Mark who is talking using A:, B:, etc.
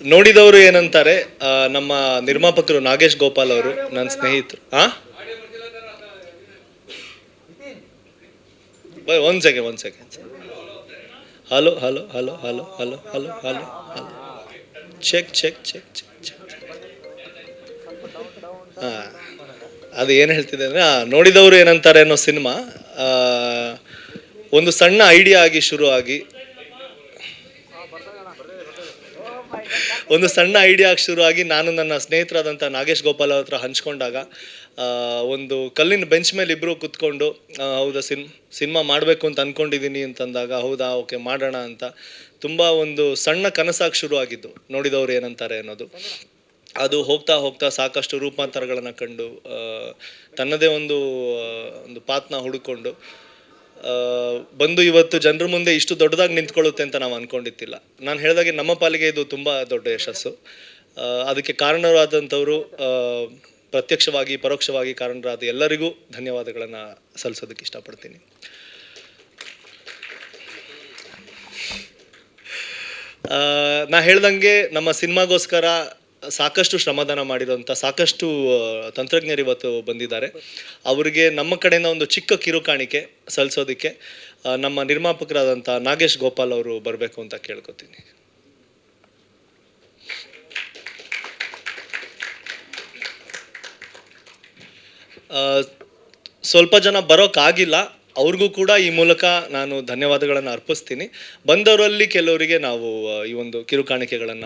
A: ನೋಡಿದವರು ಏನಂತಾರೆ, ನಮ್ಮ ನಿರ್ಮಾಪಕರು ನಾಗೇಶ್ ಗೋಪಾಲ್ ಅವರು ನನ್ನ ಸ್ನೇಹಿತರು. ಒಂದ್ second. Hello hello hello hello hello hello hello hello check. ಹಾಂ, ಅದು ಏನು ಹೇಳ್ತಿದೆ ಅಂದರೆ, ನೋಡಿದವರು ಏನಂತಾರೆ ಅನ್ನೋ ಸಿನಿಮಾ ಒಂದು ಸಣ್ಣ ಐಡಿಯಾ ಆಗಿ ಶುರು ಆಗಿ ನಾನು ನನ್ನ ಸ್ನೇಹಿತರಾದಂಥ ನಾಗೇಶ್ ಗೋಪಾಲ್ ಅವ್ರ ಹತ್ರ ಹಂಚ್ಕೊಂಡಾಗ, ಒಂದು ಕಲ್ಲಿನ ಬೆಂಚ್ ಮೇಲೆ ಇಬ್ಬರು ಕುತ್ಕೊಂಡು, ಹೌದಾ ಸಿನಿಮಾ ಮಾಡಬೇಕು ಅಂತ ಅಂದ್ಕೊಂಡಿದ್ದೀನಿ ಅಂತಂದಾಗ, ಹೌದಾ ಓಕೆ ಮಾಡೋಣ ಅಂತ ತುಂಬ ಒಂದು ಸಣ್ಣ ಕನಸಾಗಿ ಶುರು ಆಗಿದ್ದು ನೋಡಿದವರು ಏನಂತಾರೆ ಅನ್ನೋದು. ಅದು ಹೋಗ್ತಾ ಹೋಗ್ತಾ ಸಾಕಷ್ಟು ರೂಪಾಂತರಗಳನ್ನು ಕಂಡು, ತನ್ನದೇ ಒಂದು ಪಾತ್ನ ಹುಡುಕೊಂಡು ಬಂದು ಇವತ್ತು ಜನರ ಮುಂದೆ ಇಷ್ಟು ದೊಡ್ಡದಾಗಿ ನಿಂತ್ಕೊಳ್ಳುತ್ತೆ ಅಂತ ನಾವು ಅಂದ್ಕೊಂಡಿದ್ದಿಲ್ಲ. ನಾನು ಹೇಳಿದಾಗೆ ನಮ್ಮ ಪಾಲಿಗೆ ಇದು ತುಂಬ ದೊಡ್ಡ ಯಶಸ್ಸು. ಅದಕ್ಕೆ ಕಾರಣರಾದಂಥವರು, ಪ್ರತ್ಯಕ್ಷವಾಗಿ ಪರೋಕ್ಷವಾಗಿ ಕಾರಣರಾದ ಎಲ್ಲರಿಗೂ ಧನ್ಯವಾದಗಳನ್ನು ಸಲ್ಲಿಸೋದಕ್ಕೆ ಇಷ್ಟಪಡ್ತೀನಿ. ನಾ ಹೇಳ್ದಂಗೆ ನಮ್ಮ ಸಿನಿಮಾಗೋಸ್ಕರ ಸಾಕಷ್ಟು ಶ್ರಮದಾನ ಮಾಡಿರೋಂಥ ಸಾಕಷ್ಟು ತಂತ್ರಜ್ಞರು ಇವತ್ತು ಬಂದಿದ್ದಾರೆ. ಅವರಿಗೆ ನಮ್ಮ ಕಡೆಯಿಂದ ಒಂದು ಚಿಕ್ಕ ಕಿರುಕಾಣಿಕೆ ಸಲ್ಲಿಸೋದಕ್ಕೆ ನಮ್ಮ ನಿರ್ಮಾಪಕರಾದಂಥ ನಾಗೇಶ್ ಗೋಪಾಲ್ ಅವರು ಬರಬೇಕು ಅಂತ ಕೇಳ್ಕೊತೀನಿ. ಸ್ವಲ್ಪ ಜನ ಬರೋಕ್ಕಾಗಿಲ್ಲ, ಅವ್ರಿಗೂ ಕೂಡ ಈ ಮೂಲಕ ನಾನು ಧನ್ಯವಾದಗಳನ್ನು ಅರ್ಪಿಸ್ತೀನಿ. ಬಂದವರಲ್ಲಿ ಕೆಲವರಿಗೆ ನಾವು ಈ ಒಂದು ಕಿರುಕಾಣಿಕೆಗಳನ್ನು